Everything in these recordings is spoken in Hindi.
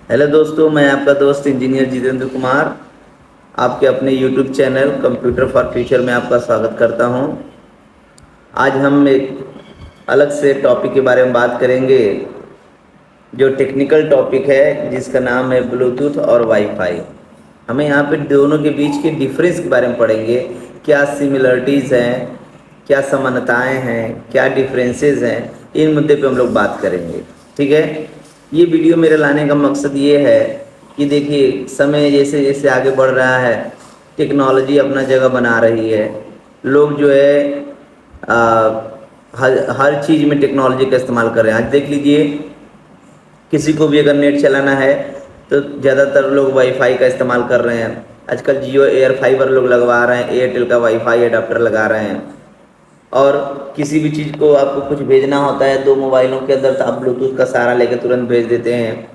हेलो दोस्तों, मैं आपका दोस्त इंजीनियर जितेंद्र कुमार आपके अपने YouTube channel computer for future में आपका स्वागत करता हूं। आज हम एक अलग से टॉपिक के बारे में बात करेंगे, जो टेक्निकल टॉपिक है जिसका नाम है ब्लूटूथ और वाईफाई। हमें यहाँ पे दोनों के बीच के डिफरेंस के बारे में पढ़ेंगे, क्या सिमिलरिटीज़ हैं, क्या समानताएं हैं, क्या डिफरेंसेस हैं। इन मुद्दे पे हम लोग बात करेंगे। ठीक है। ये वीडियो मेरे लाने का मकसद ये है कि देखिए, समय जैसे जैसे आगे बढ़ रहा है, टेक्नोलॉजी अपना जगह बना रही है। लोग जो है हर चीज़ में टेक्नोलॉजी का इस्तेमाल कर रहे हैं। आज देख लीजिए, किसी को भी अगर नेट चलाना है तो ज़्यादातर लोग वाईफाई का इस्तेमाल कर रहे हैं। आजकल जियो एयर फाइबर लोग लगवा रहे हैं, एयरटेल का वाईफाई अडाप्टर लगा रहे हैं। और किसी भी चीज़ को आपको कुछ भेजना होता है दो मोबाइलों के अंदर, तो आप ब्लूटूथ का सहारा लेकर तुरंत भेज देते हैं।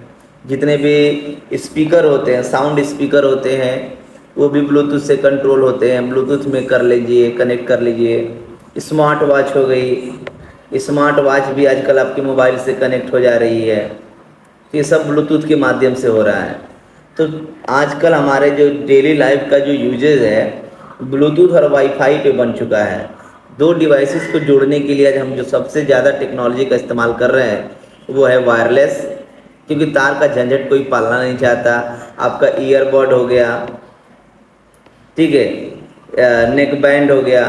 जितने भी स्पीकर होते हैं, साउंड स्पीकर होते हैं, वो भी ब्लूटूथ से कंट्रोल होते हैं। ब्लूटूथ में कर लीजिए, कनेक्ट कर लीजिए। स्मार्ट वॉच हो गई, स्मार्ट वॉच भी आजकल आपके मोबाइल से कनेक्ट हो जा रही है। ये सब ब्लूटूथ के माध्यम से हो रहा है। तो आजकल हमारे जो डेली लाइफ का जो यूजेज है, ब्लूटूथ और वाईफाई पे बन चुका है। दो डिवाइसेस को जोड़ने के लिए आज हम जो सबसे ज़्यादा टेक्नोलॉजी का इस्तेमाल कर रहे हैं वो है वायरलेस, क्योंकि तार का झंझट कोई पालना नहीं चाहता। आपका ईयरबड हो गया, ठीक है, नेक बैंड हो गया,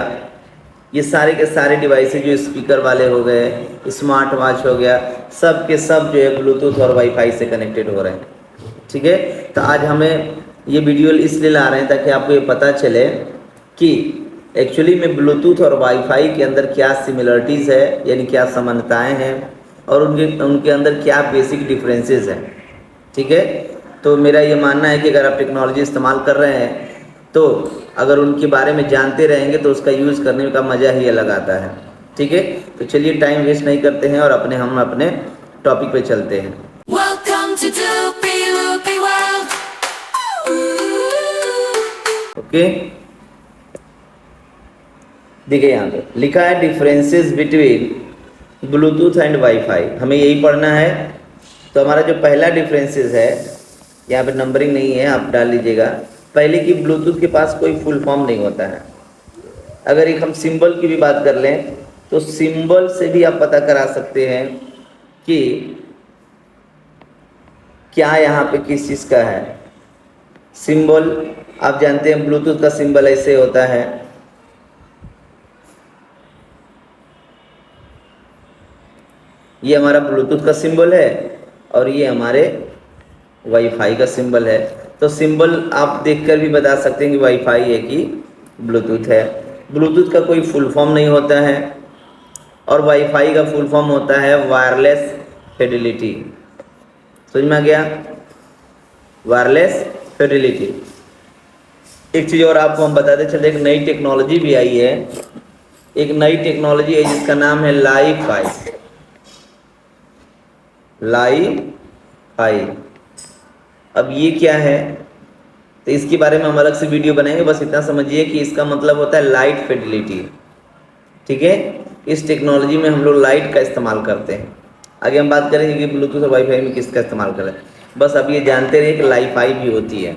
ये सारे के सारे डिवाइसेज जो स्पीकर वाले हो गए, स्मार्ट वॉच हो गया, सब के सब जो है ब्लूटूथ और वाईफाई से कनेक्टेड हो रहे हैं। ठीक है। तो आज हमें ये वीडियो इसलिए ला रहे हैं ताकि आपको ये पता चले कि एक्चुअली में ब्लूटूथ और वाईफाई के अंदर क्या सिमिलरिटीज़ है, यानी क्या समानताएं हैं, और उनके उनके अंदर क्या बेसिक डिफरेंसेस हैं। ठीक है। तो मेरा ये मानना है कि अगर आप टेक्नोलॉजी इस्तेमाल कर रहे हैं तो अगर उनके बारे में जानते रहेंगे तो उसका यूज़ करने का मज़ा ही अलग आता है। ठीक है। तो चलिए टाइम वेस्ट नहीं करते हैं और हम अपने टॉपिक पे चलते हैं। Welcome to Doopy Loopy World. Okay, देखिए यहाँ पे लिखा है differences between Bluetooth and wifi. हमें यही पढ़ना है। तो हमारा जो पहला डिफरेंसेस है, यहाँ पे नंबरिंग नहीं है, आप डाल लीजिएगा। पहले कि ब्लूटूथ के पास कोई फुल फॉर्म नहीं होता है। अगर एक हम सिंबल की भी बात कर लें तो सिंबल से भी आप पता करा सकते हैं कि क्या यहाँ पे किस चीज़ का है सिंबल। आप जानते हैं ब्लूटूथ का सिंबल ऐसे होता है, ये हमारा ब्लूटूथ का सिंबल है और ये हमारे वाईफाई का सिंबल है। तो सिंबल आप देखकर भी बता सकते हैं कि वाईफाई है कि ब्लूटूथ है। ब्लूटूथ का कोई फुल फॉर्म नहीं होता है और वाईफाई का फुल फॉर्म होता है वायरलेस फिडेलिटी। समझ में आ गया? Wireless Fidelity. एक चीज़ और आपको हम बताते चलते, एक नई टेक्नोलॉजी भी आई है। एक नई टेक्नोलॉजी है जिसका नाम है लाईफाई। लाईफाई, अब ये क्या है तो इसके बारे में हम अलग से वीडियो बनाएंगे। बस इतना समझिए कि इसका मतलब होता है लाइट फिडेलिटी। ठीक है। इस टेक्नोलॉजी में हम लोग लाइट का इस्तेमाल करते हैं। आगे हम बात करेंगे कि ब्लूटूथ और वाईफाई में किसका इस्तेमाल करें। बस अब ये जानते रहिए कि लाईफाई भी होती है।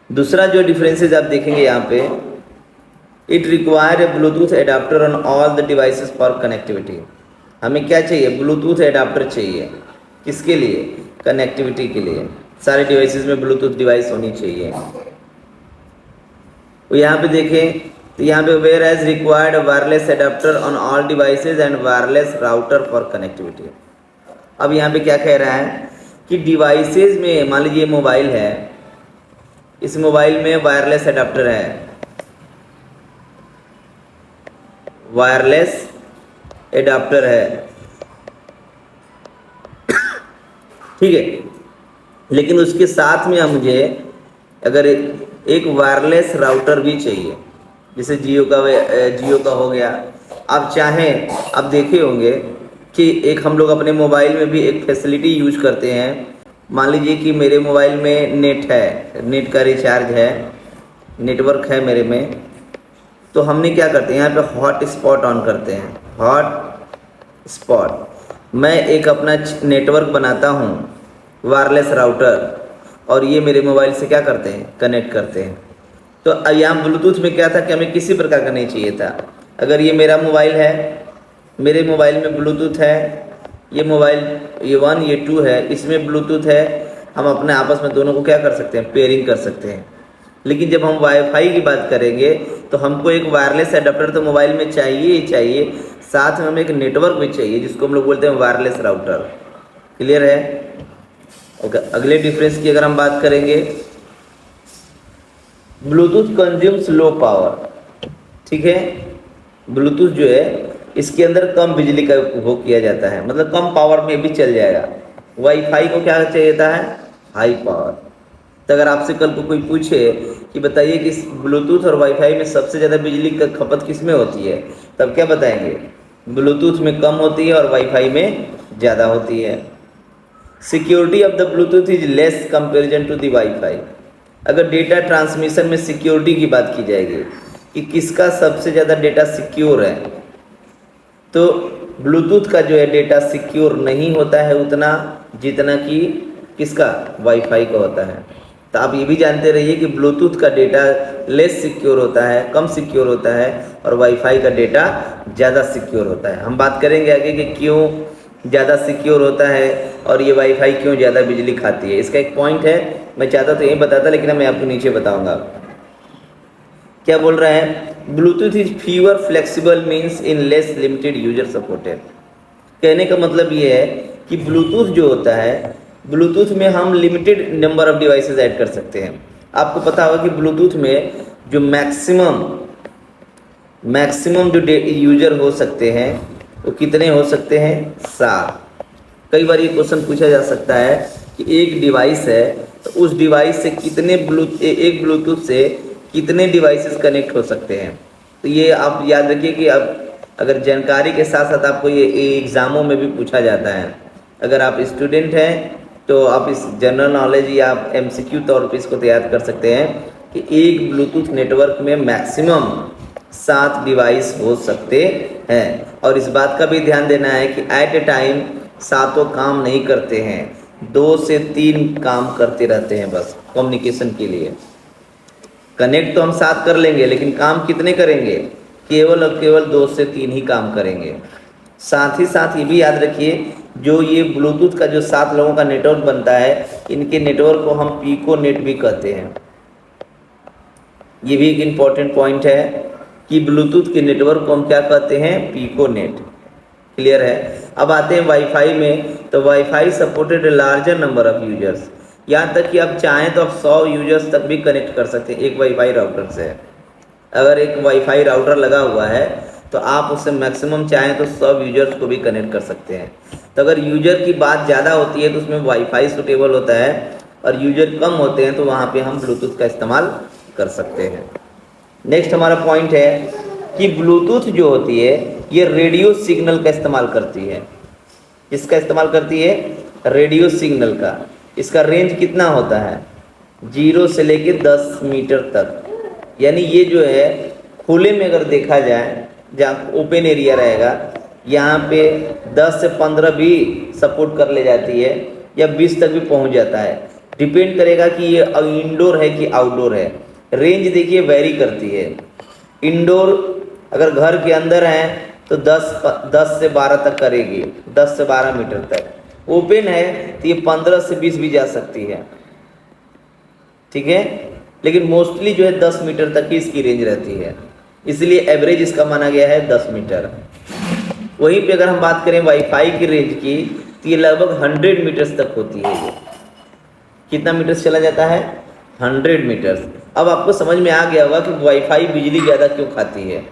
दूसरा जो डिफरेंसेस आप देखेंगे यहाँ पे, it require a Bluetooth adapter on all the devices for connectivity. हमें क्या चाहिए? ब्लूटूथ एडाप्टर चाहिए। किसके लिए? कनेक्टिविटी के लिए। सारे डिवाइसेस में ब्लूटूथ डिवाइस होनी चाहिए। तो यहाँ पे देखें तो यहाँ पे where as required wireless adapter on all devices and wireless router for connectivity. अब यहाँ पे क्या कह रहा है कि डिवाइसेस में, मान लीजिए मोबाइल है, इस मोबाइल में वायरलेस एडाप्टर है, वायरलेस एडाप्टर है, ठीक है। लेकिन उसके साथ में मुझे अगर एक वायरलेस राउटर भी चाहिए, जैसे जियो का हो गया। आप चाहें, आप देखे होंगे कि एक हम लोग अपने मोबाइल में भी एक फैसिलिटी यूज करते हैं। मान लीजिए कि मेरे मोबाइल में नेट है, नेट का रिचार्ज है, नेटवर्क है मेरे में, तो हमने क्या करते हैं, यहाँ पे हॉट स्पॉट ऑन करते हैं। हॉट स्पॉट, मैं एक अपना नेटवर्क बनाता हूँ वायरलेस राउटर, और ये मेरे मोबाइल से क्या करते हैं, कनेक्ट करते हैं। तो यहाँ ब्लूटूथ में क्या था कि हमें किसी प्रकार का नहीं चाहिए था। अगर ये मेरा मोबाइल है, मेरे मोबाइल में ब्लूटूथ है, ये मोबाइल ये 1 ये 2 है, इसमें ब्लूटूथ है, हम अपने आपस में दोनों को क्या कर सकते हैं, पेयरिंग कर सकते हैं। लेकिन जब हम वाईफाई की बात करेंगे तो हमको एक वायरलेस एडाप्टर तो मोबाइल में चाहिए ही चाहिए, साथ में हमें एक नेटवर्क भी चाहिए जिसको हम लोग बोलते हैं वायरलेस राउटर। क्लियर है? अगले डिफरेंस की अगर हम बात करेंगे, ब्लूटूथ कंज्यूम्स लो पावर। ठीक है, ब्लूटूथ जो है इसके अंदर कम बिजली का उपभोग किया जाता है, मतलब कम पावर में भी चल जाएगा। वाईफाई को क्या चाहिए था है, हाई पावर। तो अगर आपसे कल को कोई पूछे कि बताइए कि ब्लूटूथ और वाईफाई में सबसे ज़्यादा बिजली का खपत किस में होती है, तब क्या बताएंगे, ब्लूटूथ में कम होती है और वाईफाई में ज़्यादा होती है। Security of the Bluetooth is less comparison to the WiFi. अगर डेटा ट्रांसमिशन में सिक्योरिटी की बात की जाएगी कि किसका सबसे ज़्यादा डेटा सिक्योर है, तो ब्लूटूथ का जो है डेटा सिक्योर नहीं होता है उतना जितना कि किसका, वाईफाई का होता है। तो आप ये भी जानते रहिए कि ब्लूटूथ का डेटा लेस सिक्योर होता है, कम सिक्योर होता है, और वाईफाई का डेटा ज़्यादा सिक्योर होता है। हम बात करेंगे आगे कि क्यों ज़्यादा सिक्योर होता है और ये वाईफाई क्यों ज़्यादा बिजली खाती है। इसका एक पॉइंट है, मैं चाहता तो यही बताता, लेकिन मैं आपको नीचे बताऊँगा। क्या बोल रहा है, Bluetooth is fever flexible means in less limited user supported. कहने का मतलब ये है कि ब्लूटूथ जो होता है, ब्लूटूथ में हम limited number of devices add कर सकते हैं। आपको पता होगा कि ब्लूटूथ में जो मैक्सिमम जो यूजर हो सकते हैं वो कितने हो सकते हैं, 7। कई बार ये क्वेश्चन पूछा जा सकता है कि एक डिवाइस है तो उस डिवाइस से कितने एक ब्लूटूथ से कितने डिवाइसेस कनेक्ट हो सकते हैं। तो ये आप याद रखिए कि अब अगर जानकारी के साथ साथ आपको ये एग्ज़ामों में भी पूछा जाता है। अगर आप स्टूडेंट हैं तो आप इस जनरल नॉलेज या आप MCQ तौर पर इसको तैयार कर सकते हैं कि एक ब्लूटूथ नेटवर्क में मैक्सिमम 7 डिवाइस हो सकते हैं। और इस बात का भी ध्यान देना है कि एट ए टाइम 7 काम नहीं करते हैं, 2 से 3 काम करते रहते हैं बस कम्युनिकेशन के लिए। कनेक्ट तो हम 7 कर लेंगे, लेकिन काम कितने करेंगे, केवल और केवल 2 से 3 ही काम करेंगे। साथ ही साथ ये भी याद रखिए, जो ये ब्लूटूथ का जो 7 लोगों का नेटवर्क बनता है, इनके नेटवर्क को हम पीको नेट भी कहते हैं। ये भी एक इम्पॉर्टेंट पॉइंट है कि ब्लूटूथ के नेटवर्क को हम क्या कहते हैं, पीको नेट। क्लियर है? अब आते हैं वाईफाई में। तो wifi supported larger number of users, यहाँ तक कि आप चाहें तो आप 100 यूजर्स तक भी कनेक्ट कर सकते हैं एक वाईफाई राउटर से। अगर एक वाईफाई राउटर लगा हुआ है तो आप उससे मैक्सिमम चाहें तो 100 यूजर्स को भी कनेक्ट कर सकते हैं। तो अगर यूजर की बात ज़्यादा होती है तो उसमें वाईफाई सूटेबल होता है, और यूजर कम होते हैं तो वहाँ पे हम ब्लूटूथ का इस्तेमाल कर सकते हैं। नेक्स्ट हमारा पॉइंट है कि ब्लूटूथ जो होती है ये रेडियो सिग्नल का इस्तेमाल करती है। इसका इस्तेमाल करती है, रेडियो सिग्नल का। इसका रेंज कितना होता है, 0 से लेके 10 मीटर तक। यानी ये जो है खुले में अगर देखा जाए, जहाँ ओपन एरिया रहेगा, यहाँ पे 10 से 15 भी सपोर्ट कर ले जाती है, या 20 तक भी पहुँच जाता है। डिपेंड करेगा कि ये इंडोर है कि आउटडोर है। रेंज देखिए वेरी करती है। इंडोर अगर घर के अंदर है तो 10 से 12 तक करेगी, 10 से 12 मीटर तक। ओपन है तो ये 15 से 20 भी जा सकती है। ठीक है, लेकिन मोस्टली जो है 10 मीटर तक ही इसकी रेंज रहती है, इसलिए एवरेज इसका माना गया है 10 मीटर। वहीं पे अगर हम बात करें वाईफाई की रेंज की, तो ये लगभग 100 मीटर्स तक होती है। ये कितना मीटर्स चला जाता है, 100 मीटर्स। अब आपको समझ में आ गया होगा कि वाईफाई बिजली ज़्यादा क्यों खाती है,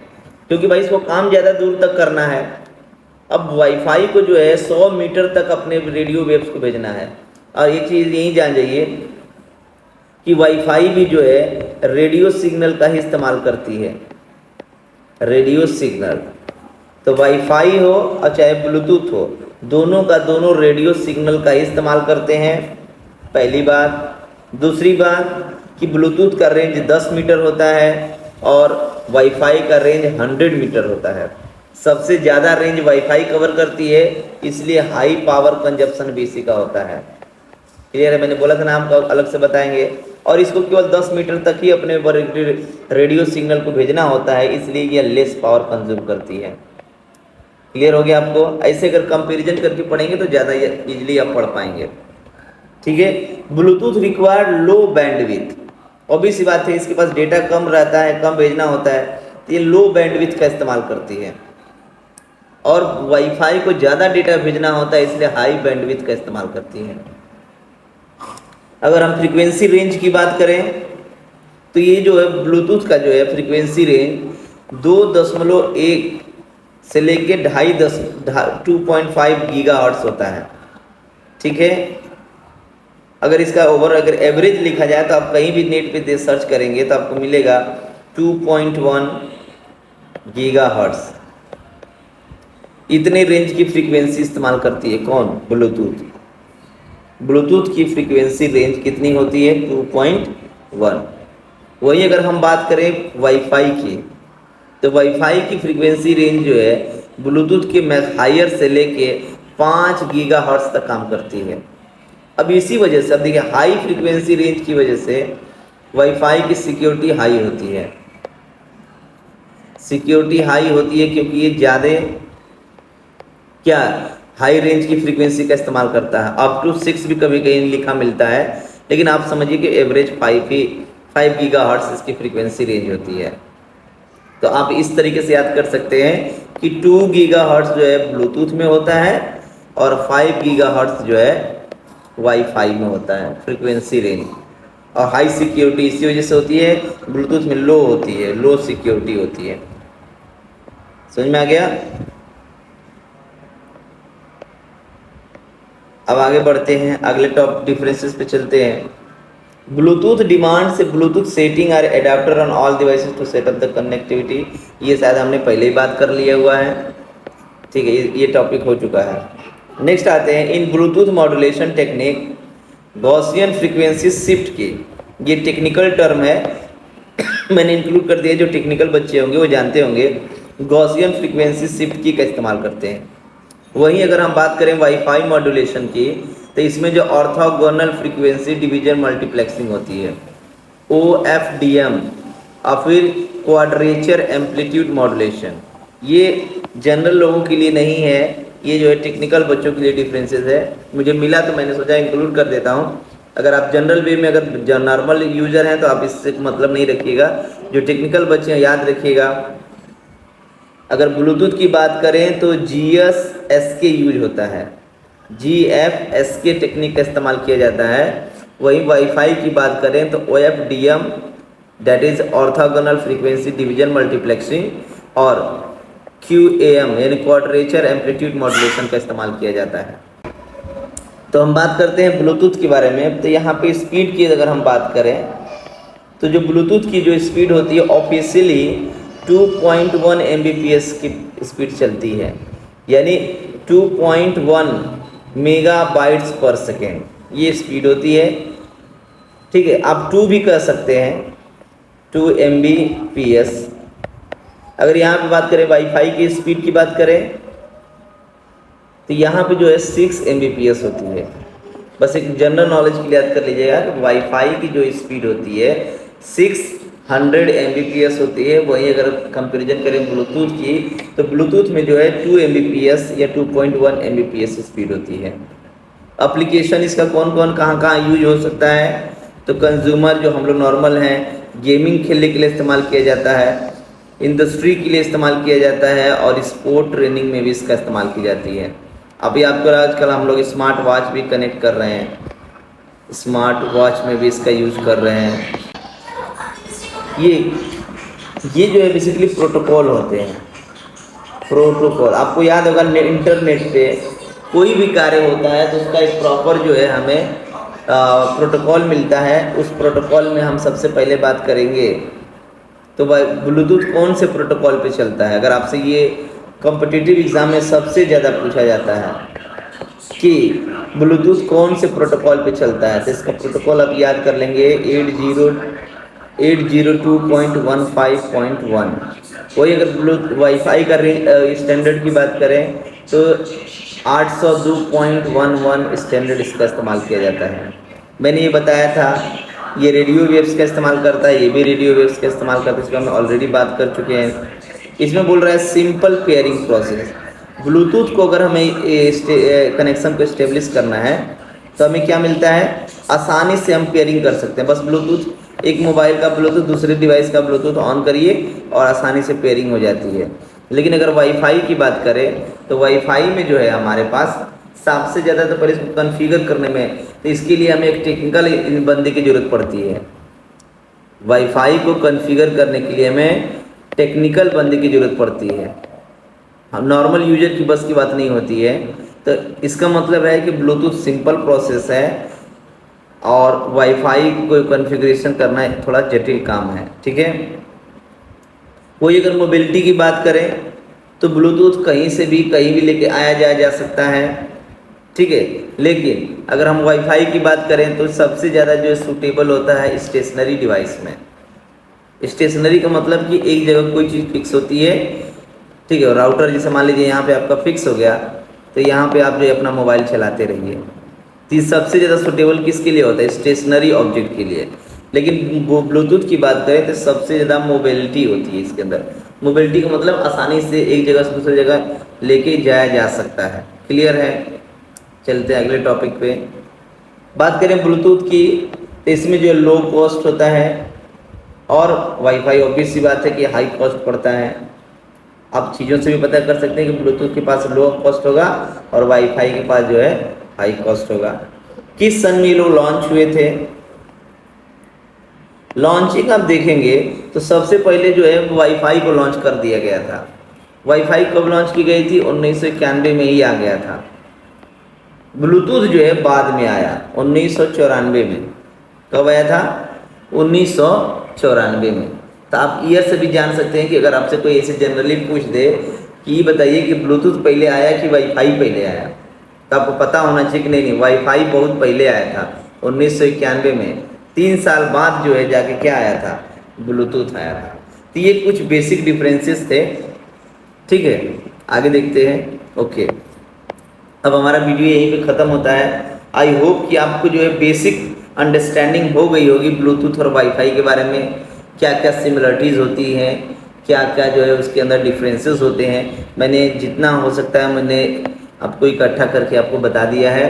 क्योंकि भाई इसको काम ज़्यादा दूर तक करना है। अब वाईफाई को जो है 100 मीटर तक अपने रेडियो वेव्स को भेजना है। और एक चीज़ यही जान जाइए कि वाईफाई भी जो है रेडियो सिग्नल का ही इस्तेमाल करती है, रेडियो सिग्नल। तो वाईफाई हो और चाहे ब्लूटूथ हो, दोनों का दोनों रेडियो सिग्नल का ही इस्तेमाल करते हैं, पहली बात। दूसरी बात कि ब्लूटूथ का रेंज 10 मीटर होता है और वाईफाई का रेंज 100 मीटर होता है। सबसे ज़्यादा रेंज वाईफाई कवर करती है, इसलिए हाई पावर कंजप्शन भी इसी का होता है। क्लियर है, मैंने बोला था ना आपको अलग से बताएंगे। और इसको केवल 10 मीटर तक ही अपने रेडियो सिग्नल को भेजना होता है, इसलिए यह लेस पावर कंज्यूम करती है। क्लियर हो गया आपको? ऐसे अगर कंपैरिजन करके पढ़ेंगे तो ज़्यादा इजीली आप पढ़ पाएंगे। ठीक है। ब्लूटूथ रिक्वायर्ड लो बैंडविड्थ, ऑब्वियस सी बात है, इसके पास डेटा कम रहता है, कम भेजना होता है, तो ये लो बैंडविड्थ का इस्तेमाल करती है। और वाईफाई को ज़्यादा डेटा भेजना होता है, इसलिए हाई बैंडविड्थ का इस्तेमाल करती है। अगर हम फ्रीक्वेंसी रेंज की बात करें तो ये जो है ब्लूटूथ का जो है फ्रीक्वेंसी रेंज 2.1 से लेके 2.5 गीगाहर्ट्ज़ होता है। ठीक है। अगर इसका अगर एवरेज लिखा जाए तो आप कहीं भी नेट पे सर्च करेंगे तो आपको मिलेगा 2.1 गीगाहर्ट्ज़। इतने रेंज की फ्रीक्वेंसी इस्तेमाल करती है कौन? ब्लूटूथ। ब्लूटूथ की फ्रीक्वेंसी रेंज कितनी होती है? 2.1। वही अगर हम बात करें वाईफाई की, तो वाईफाई की फ्रीक्वेंसी रेंज जो है ब्लूटूथ के हायर से लेके 5 गीगाहर्ट्ज़ तक काम करती है। अब इसी वजह से, अब देखिए, हाई फ्रीक्वेंसी रेंज की वजह से वाईफाई की सिक्योरिटी हाई होती है। सिक्योरिटी हाई होती है क्योंकि ये ज़्यादा क्या हाई रेंज की फ्रीक्वेंसी का इस्तेमाल करता है। अप टू 6 भी कभी कहीं लिखा मिलता है, लेकिन आप समझिए कि एवरेज 5 गीगाहर्ट्ज़ इसकी फ्रीक्वेंसी रेंज होती है। तो आप इस तरीके से याद कर सकते हैं कि 2 गीगाहर्ट्ज़ जो है ब्लूटूथ में होता है और 5 गीगाहर्ट्ज़ जो है वाईफाई में होता है फ्रीक्वेंसी रेंज। और हाई सिक्योरिटी इसी वजह से होती है, ब्लूटूथ में लो होती है, लो सिक्योरिटी होती है। समझ में आ गया? अब आगे बढ़ते हैं, अगले टॉप डिफरेंसेस पे चलते हैं। ब्लूटूथ डिमांड से ब्लूटूथ सेटिंग और adapter on all devices to set up the connectivity, ये शायद हमने पहले ही बात कर लिया हुआ है। ठीक है, ये टॉपिक हो चुका है। नेक्स्ट आते हैं, in Bluetooth modulation technique Gaussian frequency shift की, ये टेक्निकल टर्म है मैंने इंक्लूड कर दिया, जो टेक्निकल बच्चे होंगे वो जानते होंगे। गॉसियन फ्रीक्वेंसी शिफ्ट की का इस्तेमाल करते हैं। वहीं अगर हम बात करें वाईफाई मॉड्यूलेशन की, तो इसमें जो ऑर्थोगोनल फ्रीक्वेंसी डिवीजन मल्टीप्लेक्सिंग होती है, OFDM, और फिर क्वाड्रेचर एम्पलीट्यूड मॉड्यूलेशन, ये जनरल लोगों के लिए नहीं है, ये जो है टेक्निकल बच्चों के लिए डिफरेंसेस है। मुझे मिला तो मैंने सोचा इंक्लूड कर देता हूँ। अगर आप जनरल वे में अगर नॉर्मल यूजर हैं तो आप इससे मतलब नहीं रखिएगा, जो टेक्निकल बच्चे हैं याद रखिएगा। अगर ब्लूटूथ की बात करें तो GFSK यूज होता है, GFSK टेक्निक का इस्तेमाल किया जाता है। वहीं वाईफाई की बात करें तो OFDM, that is orthogonal frequency division multiplexing, और QAM यानी क्वाड्रेचर एम्पलीट्यूड मॉड्यूलेशन का इस्तेमाल किया जाता है। तो हम बात करते हैं ब्लूटूथ के बारे में। तो यहाँ पे स्पीड की अगर हम बात करें तो जो ब्लूटूथ की जो स्पीड होती है ऑफिशियली 2.1 Mbps की स्पीड चलती है, यानी 2.1 मेगाबाइट्स पर सेकेंड ये स्पीड होती है। ठीक है, आप 2 भी कह सकते हैं, 2 Mbps। अगर यहाँ पे बात करें वाईफाई की स्पीड की बात करें तो यहाँ पे जो है 6 Mbps होती है। बस एक जनरल नॉलेज के लिए याद कर लीजिएगा कि वाईफाई की जो स्पीड होती है 600 Mbps होती है। वहीं अगर कंपैरिजन करें ब्लूटूथ की तो ब्लूटूथ में जो है 2 Mbps या 2.1 Mbps स्पीड होती है। एप्लीकेशन इसका कौन कौन कहाँ यूज हो सकता है, तो कंज्यूमर जो हम लोग नॉर्मल हैं, गेमिंग खेलने के लिए इस्तेमाल किया जाता है, इंडस्ट्री के लिए इस्तेमाल किया जाता है, और स्पोर्ट ट्रेनिंग में भी इसका इस्तेमाल की जाती है। अभी आपको आजकल हम लोग स्मार्ट वॉच भी कनेक्ट कर रहे हैं, स्मार्ट वॉच में भी इसका यूज कर रहे हैं। ये जो है बेसिकली प्रोटोकॉल होते हैं। प्रोटोकॉल आपको याद होगा, इंटरनेट पे कोई भी कार्य होता है तो उसका एक प्रॉपर जो है हमें प्रोटोकॉल मिलता है। उस प्रोटोकॉल में हम सबसे पहले बात करेंगे तो ब्लूटूथ कौन से प्रोटोकॉल पे चलता है। अगर आपसे ये कॉम्पिटिटिव एग्ज़ाम में सबसे ज़्यादा पूछा जाता है कि ब्लूटूथ कौन से प्रोटोकॉल पे चलता है, तो इसका प्रोटोकॉल आप याद कर लेंगे 802.15.1। वही अगर वाईफाई का स्टैंडर्ड की बात करें तो 802.11 स्टैंडर्ड इसका इस्तेमाल किया जाता है। मैंने ये बताया था, ये रेडियो वेव्स का इस्तेमाल करता है, ये भी रेडियो वेव्स का इस्तेमाल करता है, इसका हम ऑलरेडी बात कर चुके हैं। इसमें बोल रहा है सिंपल पेयरिंग प्रोसेस। ब्लूटूथ को अगर हमें कनेक्शन को इस्टेब्लिश करना है तो हमें क्या मिलता है, आसानी से हम पेयरिंग कर सकते हैं। बस ब्लूटूथ, एक मोबाइल का ब्लूटूथ दूसरे डिवाइस का ब्लूटूथ ऑन करिए और आसानी से पेयरिंग हो जाती है। लेकिन अगर वाईफाई की बात करें तो वाईफाई में जो है हमारे पास सबसे ज़्यादा तो पहले इसको कॉन्फ़िगर करने में, तो इसके लिए हमें एक टेक्निकल बंदे की ज़रूरत पड़ती है। वाईफाई को कॉन्फ़िगर करने के लिए हमें टेक्निकल बंदे की ज़रूरत पड़ती है, हम नॉर्मल यूजर की बस की बात नहीं होती है। तो इसका मतलब है कि ब्लूटूथ सिंपल प्रोसेस है और वाईफाई को कॉन्फ़िगरेशन करना थोड़ा जटिल काम है, ठीक है। कोई अगर मोबिलिटी की बात करें तो ब्लूटूथ कहीं से भी कहीं भी लेके आया जाया जा सकता है, ठीक है। लेकिन अगर हम वाईफाई की बात करें तो सबसे ज़्यादा जो सूटेबल होता है स्टेशनरी डिवाइस में। स्टेशनरी का मतलब कि एक जगह कोई चीज़ फिक्स होती है, ठीक है। राउटर जैसे मान लीजिए यहाँ पे आपका फिक्स हो गया, तो यहाँ पे आप जो है अपना मोबाइल चलाते रहिए। तो ये सबसे ज़्यादा सूटेबल किसके लिए होता है, स्टेशनरी ऑब्जेक्ट के लिए। लेकिन वो ब्लूटूथ की बात करें तो सबसे ज़्यादा मोबिलिटी होती है इसके अंदर। मोबिलिटी का मतलब आसानी से एक जगह से दूसरी जगह लेके जाया जा सकता है। क्लियर है, चलते हैं अगले टॉपिक पे। बात करें ब्लूटूथ की तो इसमें जो लो कॉस्ट होता है और वाईफाई ऑब्वियस सी बात है कि हाई कॉस्ट पड़ता है। आप चीज़ों से भी पता कर सकते हैं कि ब्लूटूथ के पास लो कॉस्ट होगा और वाईफाई के पास जो है हाई कॉस्ट होगा। किस सन में ये लोग लॉन्च हुए थे, लॉन्चिंग आप देखेंगे तो सबसे पहले जो है वाईफाई को लॉन्च कर दिया गया था। वाईफाई कब लॉन्च की गई थी, 1991 में ही आ गया था। ब्लूटूथ जो है बाद में आया 1994 में। कब आया था, 1994 में। तो आप ईयर से भी जान सकते हैं कि अगर आपसे कोई ऐसे जनरली पूछ दे कि ये बताइए कि ब्लूटूथ पहले आया कि वाईफाई पहले आया, तो आपको पता होना चाहिए कि नहीं वाईफाई बहुत पहले आया था 1991 में। 3 साल बाद जो है जाके क्या आया था, ब्लूटूथ आया था। तो ये कुछ बेसिक डिफरेंसेस थे, ठीक है। आगे देखते हैं। ओके, अब हमारा वीडियो यहीं पे ख़त्म होता है। आई होप कि आपको जो है बेसिक अंडरस्टैंडिंग हो गई होगी ब्लूटूथ और वाईफाई के बारे में, क्या क्या सिमिलरिटीज़ होती हैं, क्या क्या जो है उसके अंदर डिफरेंसेस होते हैं। मैंने जितना हो सकता है मैंने आपको इकट्ठा करके आपको बता दिया है,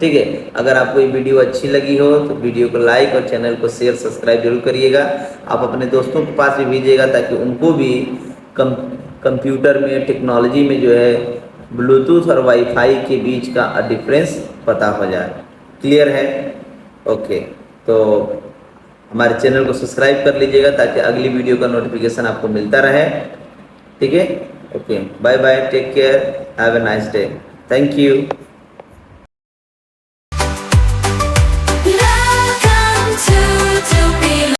ठीक है। अगर आपको ये वीडियो अच्छी लगी हो तो वीडियो को लाइक और चैनल को शेयर सब्सक्राइब जरूर करिएगा। आप अपने दोस्तों के पास भी भेजिएगा ताकि उनको भी कंप्यूटर में, टेक्नोलॉजी में जो है ब्लूटूथ और वाईफाई के बीच का डिफरेंस पता हो जाए। क्लियर है, ओके। तो हमारे चैनल को सब्सक्राइब कर लीजिएगा ताकि अगली वीडियो का नोटिफिकेशन आपको मिलता रहे, ठीक है। Okay, bye bye, take care, have a nice day, thank you.